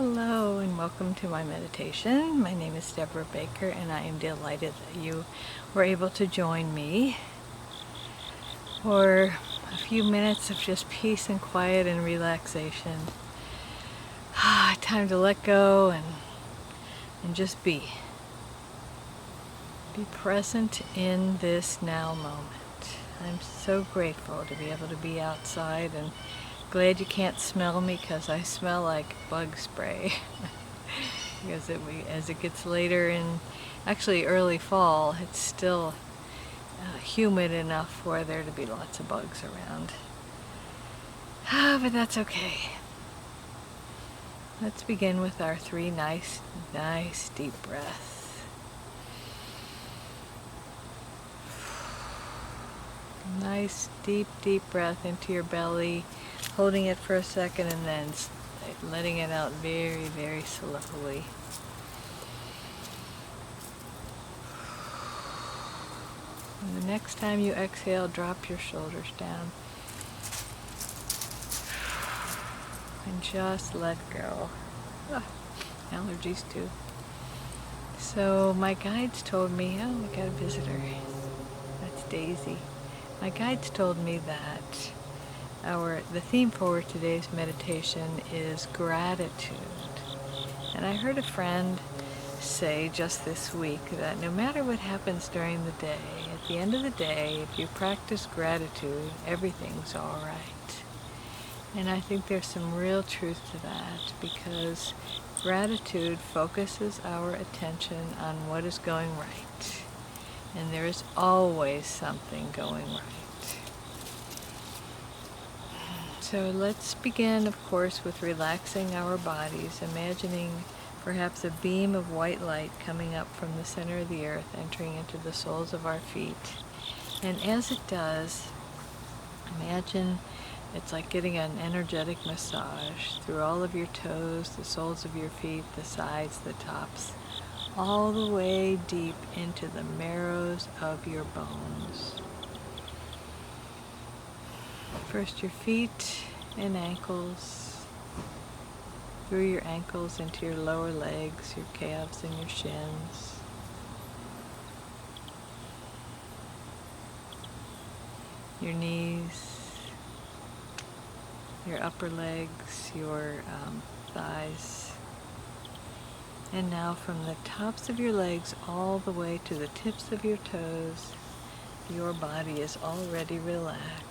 Hello and welcome to my meditation. My name is Deborah Baker and I am delighted that you were able to join me for a few minutes of just peace and quiet and relaxation. Time to let go and just be. Be present in this now moment. I'm so grateful to be able to be outside and glad you can't smell me because I smell like bug spray. Because as it gets later in actually early fall, it's still humid enough for there to be lots of bugs around. But that's okay. Let's begin with our 3 nice deep breaths. Nice deep breath into your belly, holding it for a second and then letting it out very, very slowly. And the next time you exhale, drop your shoulders down. And just let go. Allergies too. So my guides told me, we got a visitor. That's Daisy. My guides told me that the theme for today's meditation is gratitude. And I heard a friend say just this week that no matter what happens during the day, at the end of the day, if you practice gratitude, everything's all right. And I think there's some real truth to that, because gratitude focuses our attention on what is going right. And there is always something going right. So let's begin, of course, with relaxing our bodies, imagining perhaps a beam of white light coming up from the center of the earth, entering into the soles of our feet. And as it does, imagine it's like getting an energetic massage through all of your toes, the soles of your feet, the sides, the tops, all the way deep into the marrows of your bones. First your feet and ankles, through your ankles into your lower legs, your calves and your shins. Your knees, your upper legs, your thighs. And now from the tops of your legs all the way to the tips of your toes, your body is already relaxed.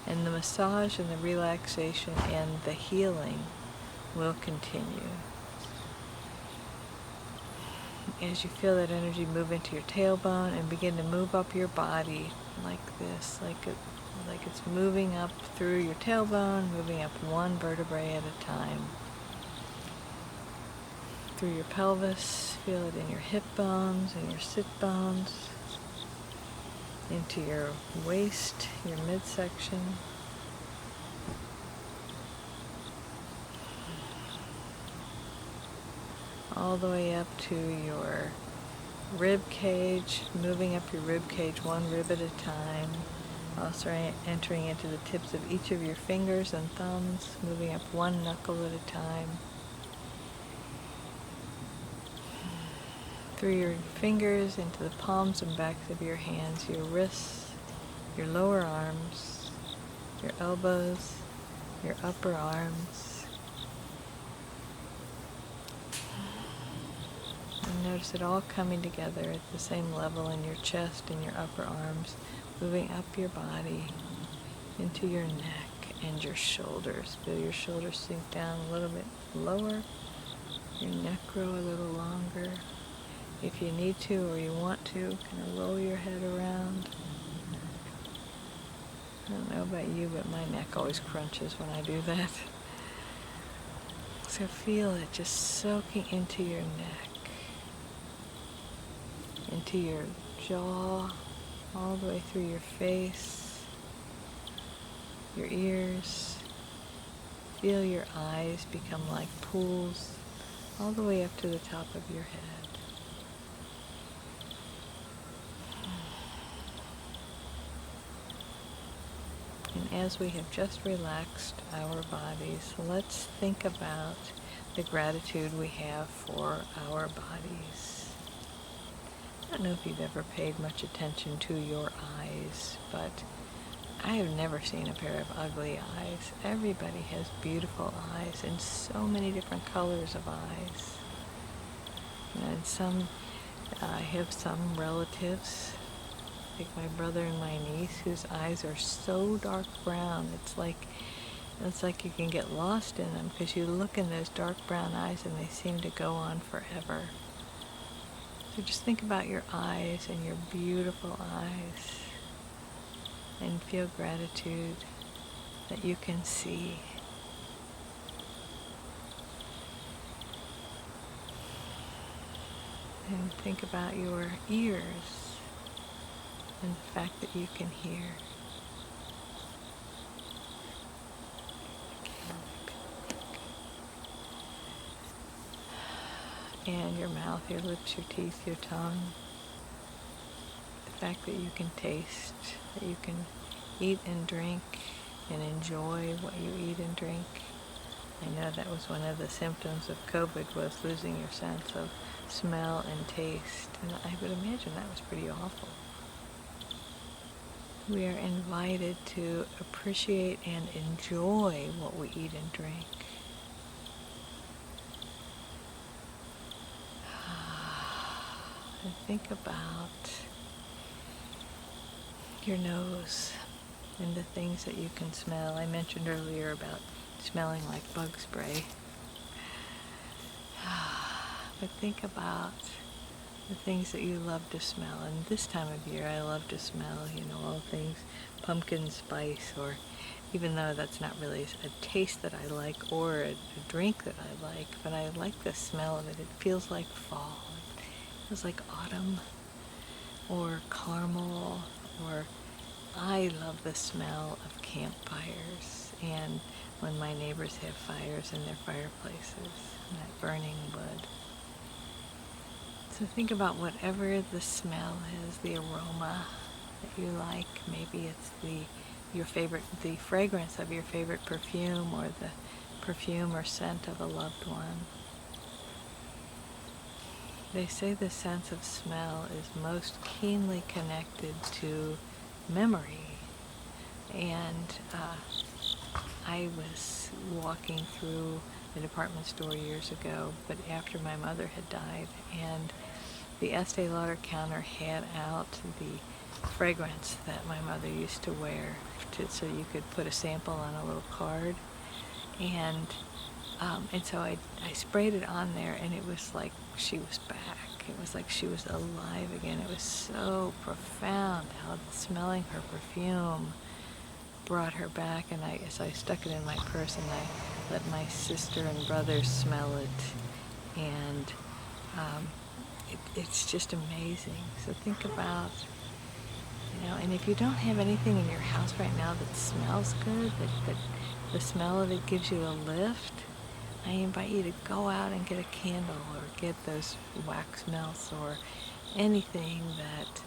And the massage and the relaxation and the healing will continue. As you feel that energy move into your tailbone and begin to move up your body like this, like it's moving up through your tailbone, moving up one vertebrae at a time. Through your pelvis, feel it in your hip bones and your sit bones, into your waist, your midsection. All the way up to your rib cage, moving up your rib cage one rib at a time. Also entering into the tips of each of your fingers and thumbs, moving up one knuckle at a time. Through your fingers into the palms and backs of your hands, your wrists, your lower arms, your elbows, your upper arms. And notice it all coming together at the same level in your chest and your upper arms, moving up your body into your neck and your shoulders. Feel your shoulders sink down a little bit lower, your neck grow a little longer. If you need to or you want to, kind of roll your head around. I don't know about you, but my neck always crunches when I do that. So feel it just soaking into your neck, into your jaw, all the way through your face, your ears. Feel your eyes become like pools, all the way up to the top of your head. And as we have just relaxed our bodies, let's think about the gratitude we have for our bodies. I don't know if you've ever paid much attention to your eyes, but I have never seen a pair of ugly eyes. Everybody has beautiful eyes and so many different colors of eyes. And I have some relatives, like my brother and my niece, whose eyes are so dark brown. It's like you can get lost in them because you look in those dark brown eyes and they seem to go on forever. So just think about your eyes and your beautiful eyes and feel gratitude that you can see. And think about your ears and the fact that you can hear. And your mouth, your lips, your teeth, your tongue. The fact that you can taste, that you can eat and drink and enjoy what you eat and drink. I know that was one of the symptoms of COVID, was losing your sense of smell and taste. And I would imagine that was pretty awful. We are invited to appreciate and enjoy what we eat and drink. And think about your nose and the things that you can smell. I mentioned earlier about smelling like bug spray. But think about the things that you love to smell. And this time of year I love to smell, all things pumpkin spice, or even though that's not really a taste that I like or a drink that I like, but I like the smell of it. It feels like fall. It feels like autumn or caramel, or I love the smell of campfires and when my neighbors have fires in their fireplaces and that burning wood. So think about whatever the smell is, the aroma that you like. Maybe it's the fragrance of your favorite perfume, or the perfume or scent of a loved one. They say the sense of smell is most keenly connected to memory. And I was walking through a department store years ago, but after my mother had died, and the Estee Lauder counter had out the fragrance that my mother used to wear, so you could put a sample on a little card. And so I sprayed it on there, and it was like she was back. It was like she was alive again. It was so profound how smelling her perfume brought her back. And so I stuck it in my purse, and I let my sister and brother smell it. And it's just amazing. So think about, and if you don't have anything in your house right now that smells good, that the smell of it gives you a lift, I invite you to go out and get a candle, or get those wax melts, or anything that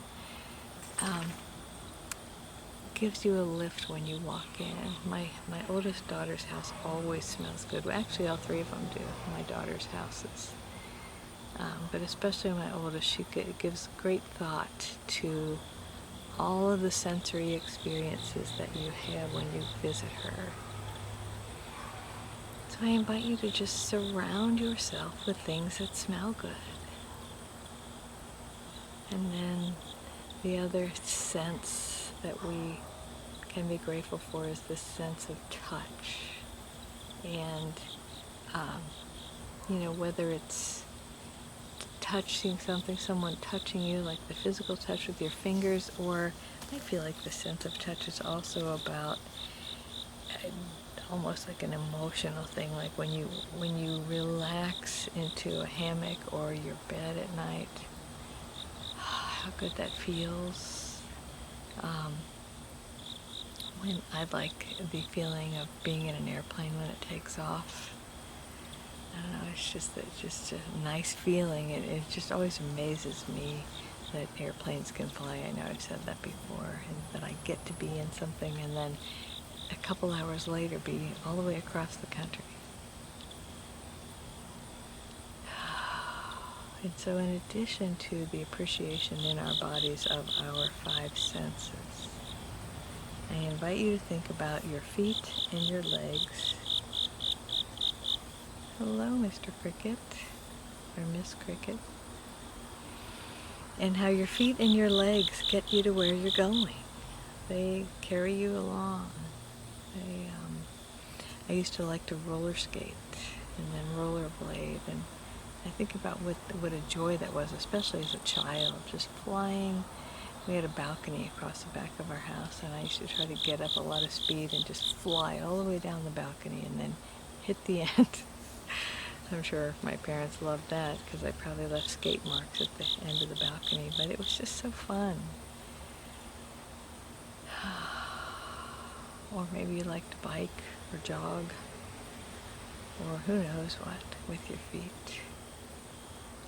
gives you a lift when you walk in. My oldest daughter's house always smells good. Well, actually, all three of them do, my daughter's houses. But especially my oldest, she gives great thought to all of the sensory experiences that you have when you visit her. So I invite you to just surround yourself with things that smell good. And then the other sense that we can be grateful for is this sense of touch. And, whether it's touching something, someone touching you, like the physical touch with your fingers, or I feel like the sense of touch is also about almost like an emotional thing, like when you relax into a hammock or your bed at night, how good that feels. When I like the feeling of being in an airplane when it takes off. I don't know, it's just a nice feeling. It just always amazes me that airplanes can fly. I know I've said that before, and that I get to be in something and then a couple hours later be all the way across the country. And so in addition to the appreciation in our bodies of our five senses, I invite you to think about your feet and your legs. Hello, Mr. Cricket, or Miss Cricket. And how your feet and your legs get you to where you're going. They carry you along. I used to like to roller skate and then rollerblade, and I think about what a joy that was, especially as a child, just flying. We had a balcony across the back of our house, and I used to try to get up a lot of speed and just fly all the way down the balcony and then hit the end. I'm sure my parents loved that because I probably left skate marks at the end of the balcony, but it was just so fun. Or maybe you like to bike or jog, or who knows what, with your feet.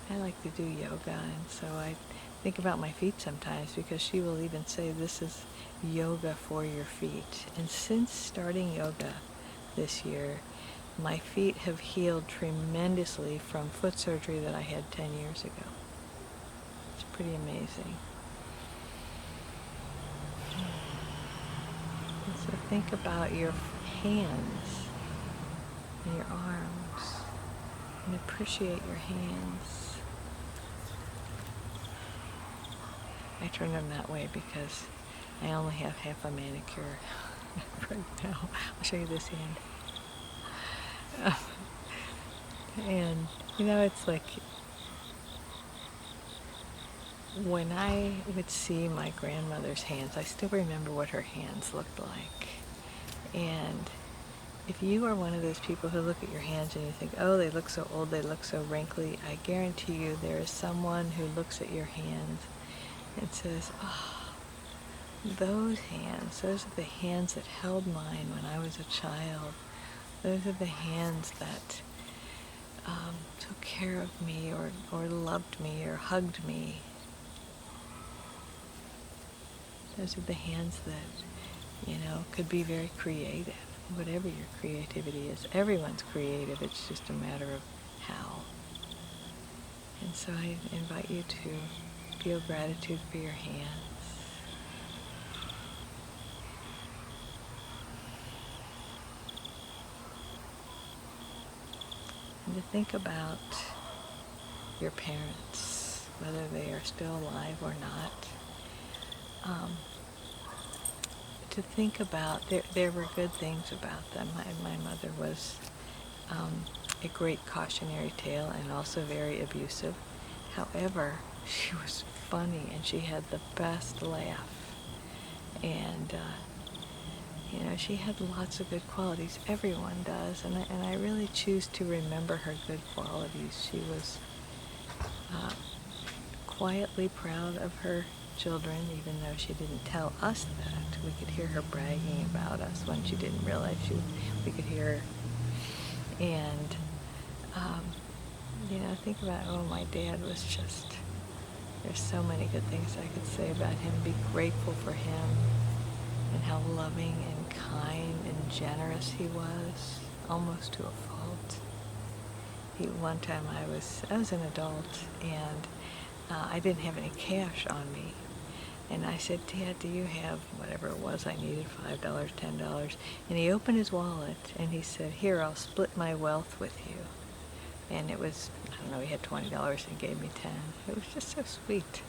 I like to do yoga, and so I think about my feet sometimes because she will even say this is yoga for your feet. And since starting yoga this year, my feet have healed tremendously from foot surgery that I had 10 years ago. It's pretty amazing. And so think about your hands and your arms, and appreciate your hands. I turn them that way because I only have half a manicure right now. I'll show you this hand. And, it's like when I would see my grandmother's hands, I still remember what her hands looked like. And if you are one of those people who look at your hands and you think, oh, they look so old, they look so wrinkly, I guarantee you there is someone who looks at your hands and says, oh, those hands, those are the hands that held mine when I was a child. Those are the hands that took care of me or loved me or hugged me. Those are the hands that, could be very creative, whatever your creativity is. Everyone's creative, it's just a matter of how. And so I invite you to feel gratitude for your hands. And to think about your parents, whether they are still alive or not. To think about, there were good things about them. My mother was a great cautionary tale and also very abusive. However, she was funny and she had the best laugh. And, she had lots of good qualities. Everyone does. And I really choose to remember her good qualities. She was quietly proud of her children, even though she didn't tell us that. We could hear her bragging about us when she didn't realize we could hear her. And, think about, my dad was just, there's so many good things I could say about him. Be grateful for him and how loving and kind and generous he was, almost to a fault. One time I was an adult, and I didn't have any cash on me. And I said, Dad, do you have whatever it was I needed, $5, $10? And he opened his wallet and he said, here, I'll split my wealth with you. And it was, I don't know, he had $20 and gave me 10. It was just so sweet.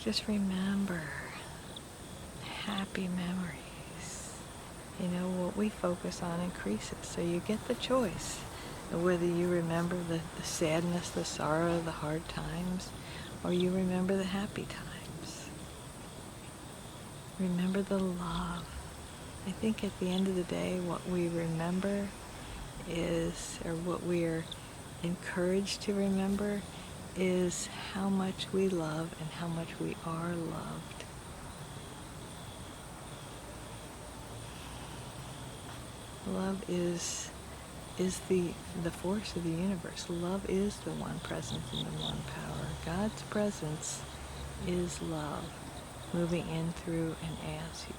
Just remember happy memories. What we focus on increases. So you get the choice of whether you remember the sadness, the sorrow, the hard times, or you remember the happy times. Remember the love. I think at the end of the day, what we remember is, or what we're encouraged to remember, is how much we love and how much we are loved. Love is the force of the universe. Love is the one presence and the one power. God's presence is love, moving in, through, and as you.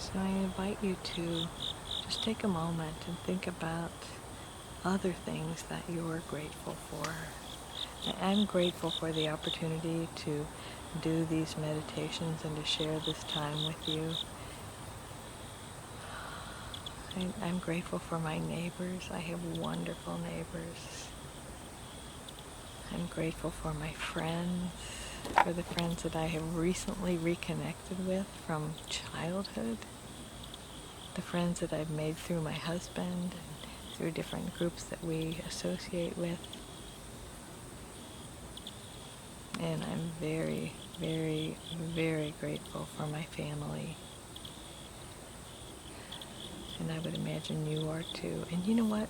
So I invite you to just take a moment and think about other things that you're grateful for. I'm grateful for the opportunity to do these meditations and to share this time with you. I'm grateful for my neighbors. I have wonderful neighbors. I'm grateful for my friends, for the friends that I have recently reconnected with from childhood, the friends that I've made through my husband and through different groups that we associate with. And I'm very, very, very grateful for my family. And I would imagine you are too. And you know what?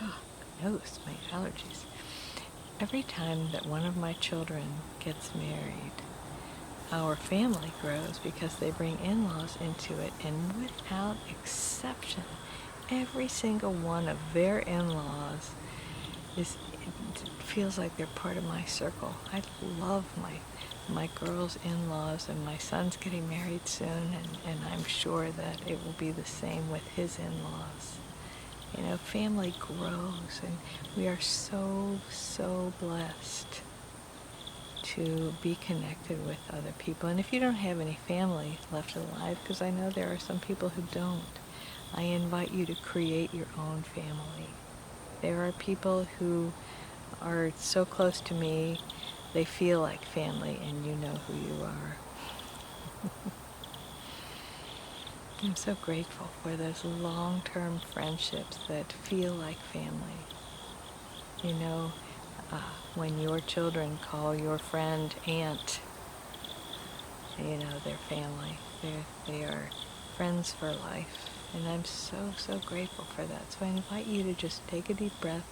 Oh, my nose, my allergies. Every time that one of my children gets married, our family grows because they bring in-laws into it, and without exception, every single one of their in-laws it feels like they're part of my circle. I love my girls' in-laws, and my son's getting married soon, and I'm sure that it will be the same with his in-laws. You know, family grows, and we are so, so blessed to be connected with other people. And if you don't have any family left alive, because I know there are some people who don't, I invite you to create your own family. There are people who are so close to me, they feel like family, and you know who you are. I'm so grateful for those long-term friendships that feel like family. You know, when your children call your friend aunt, you know, they're family. They are friends for life. And I'm so, so grateful for that. So I invite you to just take a deep breath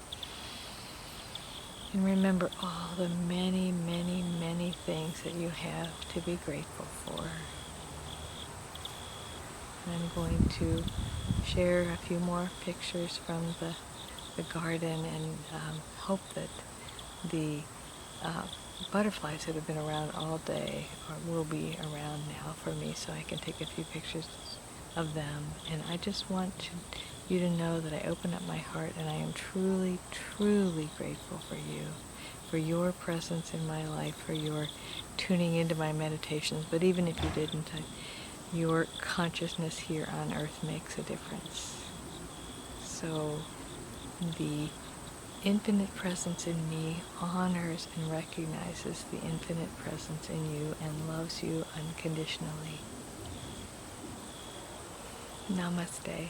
and remember all the many, many, many things that you have to be grateful for. I'm going to share a few more pictures from the garden, and hope that the butterflies that have been around all day will be around now for me, so I can take a few pictures of them. And I just want you to know that I open up my heart, and I am truly, truly grateful for your presence in my life, for your tuning into my meditations. But even if you didn't, your consciousness here on earth makes a difference. So the infinite presence in me honors and recognizes the infinite presence in you and loves you unconditionally. Namaste.